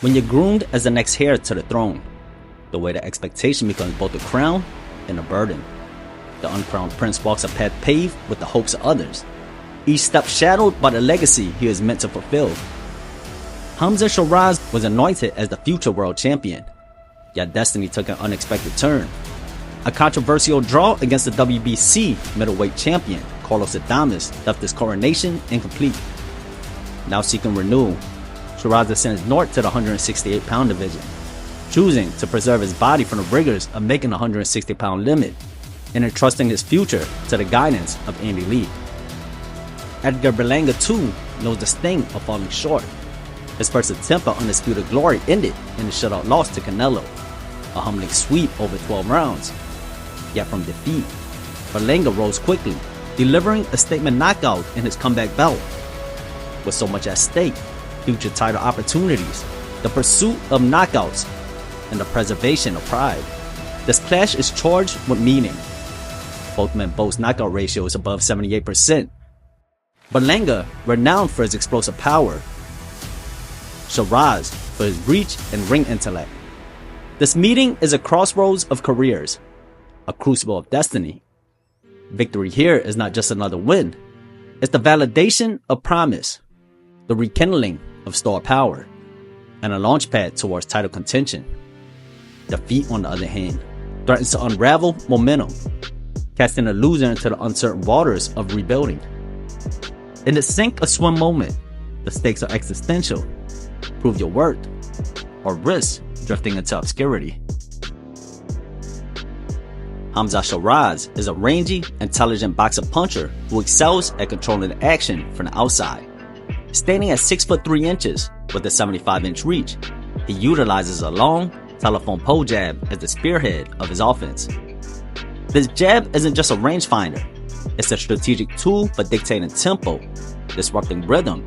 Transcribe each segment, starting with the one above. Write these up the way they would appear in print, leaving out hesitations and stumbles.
When you're groomed as the next heir to the throne, the weight of expectation becomes both a crown and a burden. The uncrowned prince walks a path paved with the hopes of others, each step shadowed by the legacy he is meant to fulfill. Hamzah Sheeraz was anointed as the future world champion, yet destiny took an unexpected turn. A controversial draw against the WBC middleweight champion, Carlos Adames, left his coronation incomplete. Now seeking renewal, Sheeraz ascends north to the 168-pound division, choosing to preserve his body from the rigors of making the 160-pound limit and entrusting his future to the guidance of Andy Lee. Edgar Berlanga too knows the sting of falling short. His first attempt at undisputed glory ended in a shutout loss to Canelo, a humbling sweep over 12 rounds. Yet from defeat, Berlanga rose quickly, delivering a statement knockout in his comeback bout. With so much at stake, future title opportunities, the pursuit of knockouts, and the preservation of pride, this clash is charged with meaning. Both men boast knockout ratios above 78%. Berlanga, renowned for his explosive power, Sheeraz for his reach and ring intellect. This meeting is a crossroads of careers, a crucible of destiny. Victory here is not just another win, it's the validation of promise, the rekindling of star power, and a launchpad towards title contention. Defeat, on the other hand, threatens to unravel momentum, casting a loser into the uncertain waters of rebuilding. In the sink or swim moment, the stakes are existential. Prove your worth, or risk drifting into obscurity. Hamzah Sheeraz is a rangy, intelligent boxer puncher who excels at controlling the action from the outside. Standing at 6'3" with a 75-inch reach, he utilizes a long, telephone pole jab as the spearhead of his offense. This jab isn't just a rangefinder, it's a strategic tool for dictating tempo, disrupting rhythm,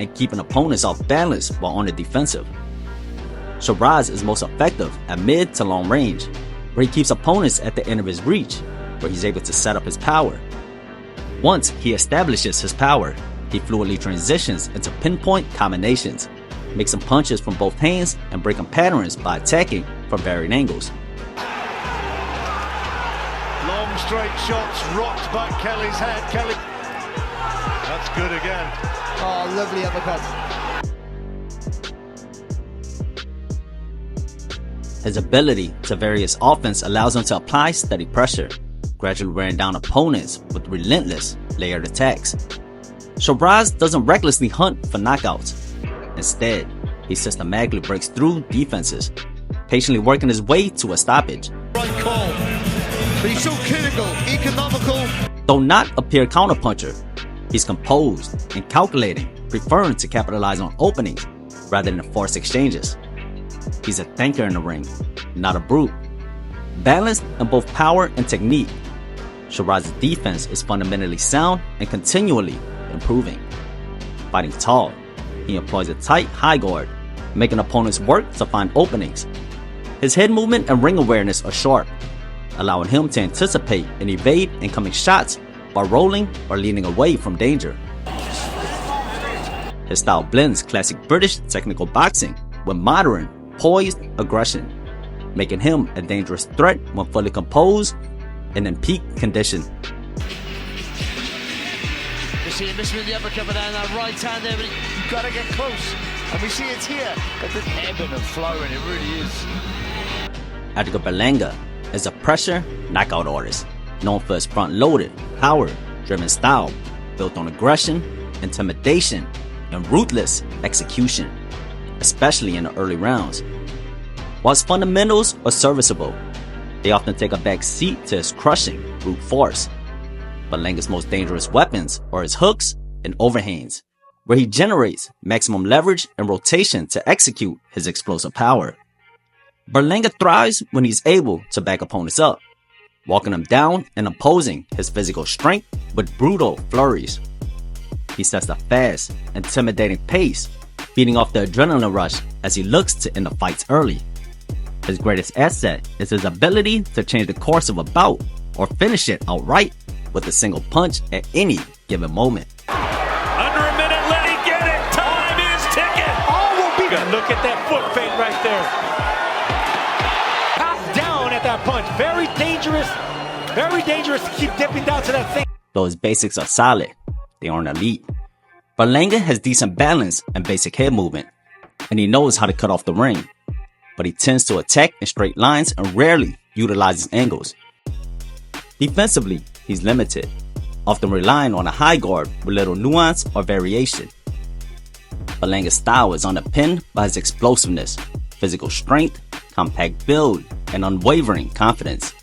and keeping opponents off balance while on the defensive. Sheeraz is most effective at mid to long range, where he keeps opponents at the end of his reach, where he's able to set up his power. Once he establishes his power, he fluidly transitions into pinpoint combinations, mixing punches from both hands and breaking patterns by attacking from varied angles. Long straight shots rocked back Kelly's head. Kelly. That's good again. Oh, lovely uppercut. His ability to vary his offense allows him to apply steady pressure, gradually wearing down opponents with relentless, layered attacks. Sheeraz doesn't recklessly hunt for knockouts. Instead, he systematically breaks through defenses, patiently working his way to a stoppage. Right call. But he's so clinical, economical. Though not a pure counterpuncher, he's composed and calculating, preferring to capitalize on openings rather than forced exchanges. He's a thinker in the ring, not a brute. Balanced in both power and technique, Sheeraz's defense is fundamentally sound and continually improving. Fighting tall, he employs a tight high guard, making opponents work to find openings. His head movement and ring awareness are sharp, allowing him to anticipate and evade incoming shots by rolling or leaning away from danger. His style blends classic British technical boxing with modern, poised aggression, making him a dangerous threat when fully composed and in peak condition. You see him missing with the uppercut, but down that right hand there, but you've got to get close. And we see it's here, but the ebbing and flowing, it really is. Edgar Berlanga is a pressure knockout artist, known for his front-loaded, power-driven style, built on aggression, intimidation, and ruthless execution, especially in the early rounds. While his fundamentals are serviceable, they often take a back seat to his crushing brute force. Berlanga's most dangerous weapons are his hooks and overhands, where he generates maximum leverage and rotation to execute his explosive power. Berlanga thrives when he's able to back opponents up, walking them down and opposing his physical strength with brutal flurries. He sets a fast, intimidating pace, feeding off the adrenaline rush as he looks to end the fights early. His greatest asset is his ability to change the course of a bout or finish it outright with a single punch at any given moment. Under a minute, let him get it. Time is ticking. Oh, we'll be good. Look at that foot there. Top down at that punch. Very dangerous to keep dipping down to that thing. Though his basics are solid, they aren't elite. Berlanga has decent balance and basic head movement, and he knows how to cut off the ring. But he tends to attack in straight lines and rarely utilizes angles. Defensively, he's limited, often relying on a high guard with little nuance or variation. Berlanga's style is underpinned by his explosiveness, physical strength, compact build, and unwavering confidence.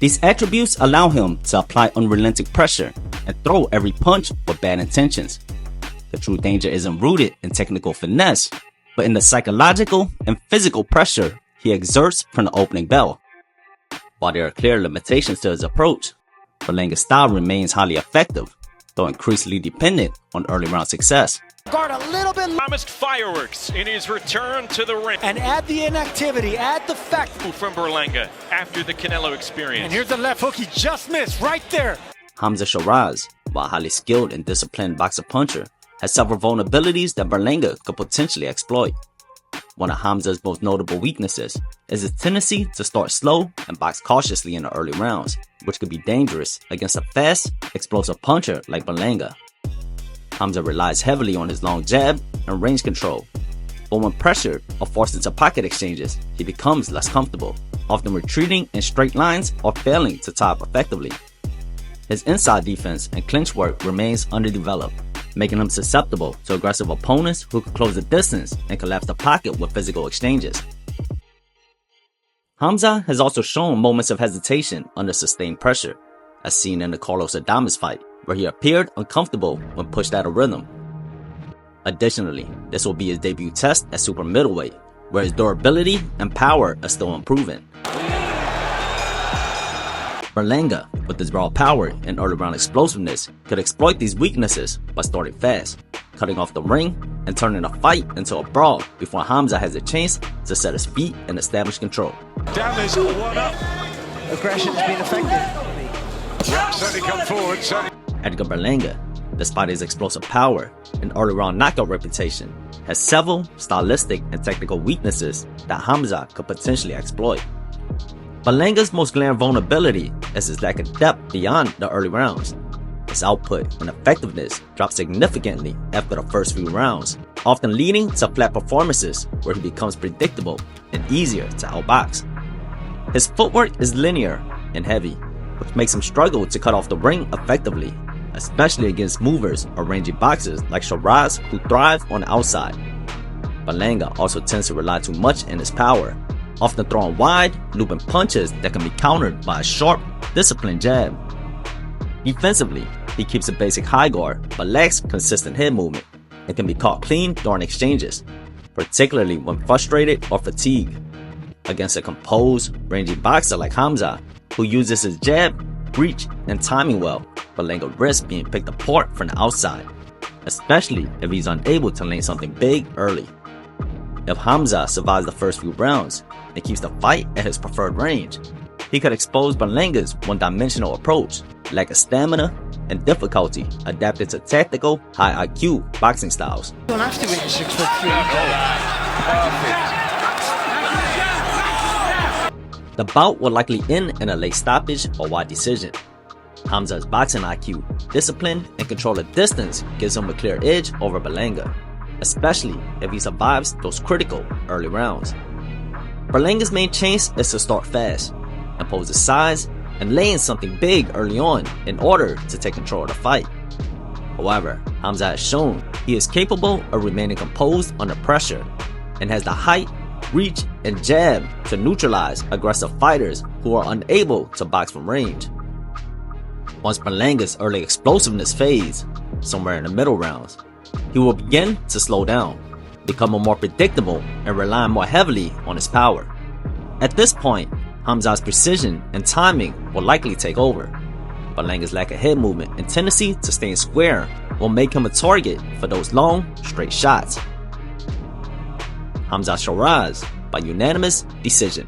These attributes allow him to apply unrelenting pressure and throw every punch with bad intentions. The true danger isn't rooted in technical finesse, but in the psychological and physical pressure he exerts from the opening bell. While there are clear limitations to his approach, Berlanga's style remains highly effective, though increasingly dependent on early round success. Guard a little bit. Promised fireworks in his return to the ring. And add the inactivity, add the fact. From Berlanga after the Canelo experience. And here's the left hook he just missed right there. Hamzah Sheeraz, while a highly skilled and disciplined boxer puncher, has several vulnerabilities that Berlanga could potentially exploit. One of Hamzah's most notable weaknesses is his tendency to start slow and box cautiously in the early rounds, which could be dangerous against a fast, explosive puncher like Berlanga. Hamzah relies heavily on his long jab and range control, but when pressured or forced into pocket exchanges, he becomes less comfortable, often retreating in straight lines or failing to tie up effectively. His inside defense and clinch work remains underdeveloped, making him susceptible to aggressive opponents who can close the distance and collapse the pocket with physical exchanges. Hamzah has also shown moments of hesitation under sustained pressure, as seen in the Carlos Adames fight, where he appeared uncomfortable when pushed out of rhythm. Additionally, this will be his debut test at super middleweight, where his durability and power are still improving. Berlanga, with his raw power and early round explosiveness, could exploit these weaknesses by starting fast, cutting off the ring, and turning a fight into a brawl before Hamzah has a chance to set his feet and establish control. Damage, one up. Aggression's been effective. Yeah, certainly come forward, certainly. Edgar Berlanga, despite his explosive power and early round knockout reputation, has several stylistic and technical weaknesses that Hamzah could potentially exploit. Berlanga's most glaring vulnerability is his lack of depth beyond the early rounds. His output and effectiveness drop significantly after the first few rounds, often leading to flat performances where he becomes predictable and easier to outbox. His footwork is linear and heavy, which makes him struggle to cut off the ring effectively, especially against movers or rangy boxers like Sheeraz, who thrive on the outside. Berlanga also tends to rely too much in his power, often throwing wide, looping punches that can be countered by a sharp, disciplined jab. Defensively, he keeps a basic high guard but lacks consistent head movement and can be caught clean during exchanges, particularly when frustrated or fatigued. Against a composed, rangy boxer like Hamzah, who uses his jab, reach, and timing well, Berlanga risks being picked apart from the outside, especially if he's unable to land something big early. If Hamzah survives the first few rounds and keeps the fight at his preferred range, he could expose Berlanga's one-dimensional approach, lack of stamina, and difficulty adapted to tactical, high IQ boxing styles. You don't have to win 6'3". The bout will likely end in a late stoppage or wide decision. Hamzah's boxing IQ, discipline, and control of distance gives him a clear edge over Berlanga, especially if he survives those critical early rounds. Berlanga's main chance is to start fast, impose his size, and lay in something big early on in order to take control of the fight. However, Hamzah has shown he is capable of remaining composed under pressure and has the height, reach, and jab to neutralize aggressive fighters who are unable to box from range. Once Berlanga's early explosiveness fades, somewhere in the middle rounds, he will begin to slow down, becoming more predictable and relying more heavily on his power. At this point, Hamzah's precision and timing will likely take over. Berlanga's lack of head movement and tendency to stay in square will make him a target for those long, straight shots. Hamzah Sheeraz by unanimous decision.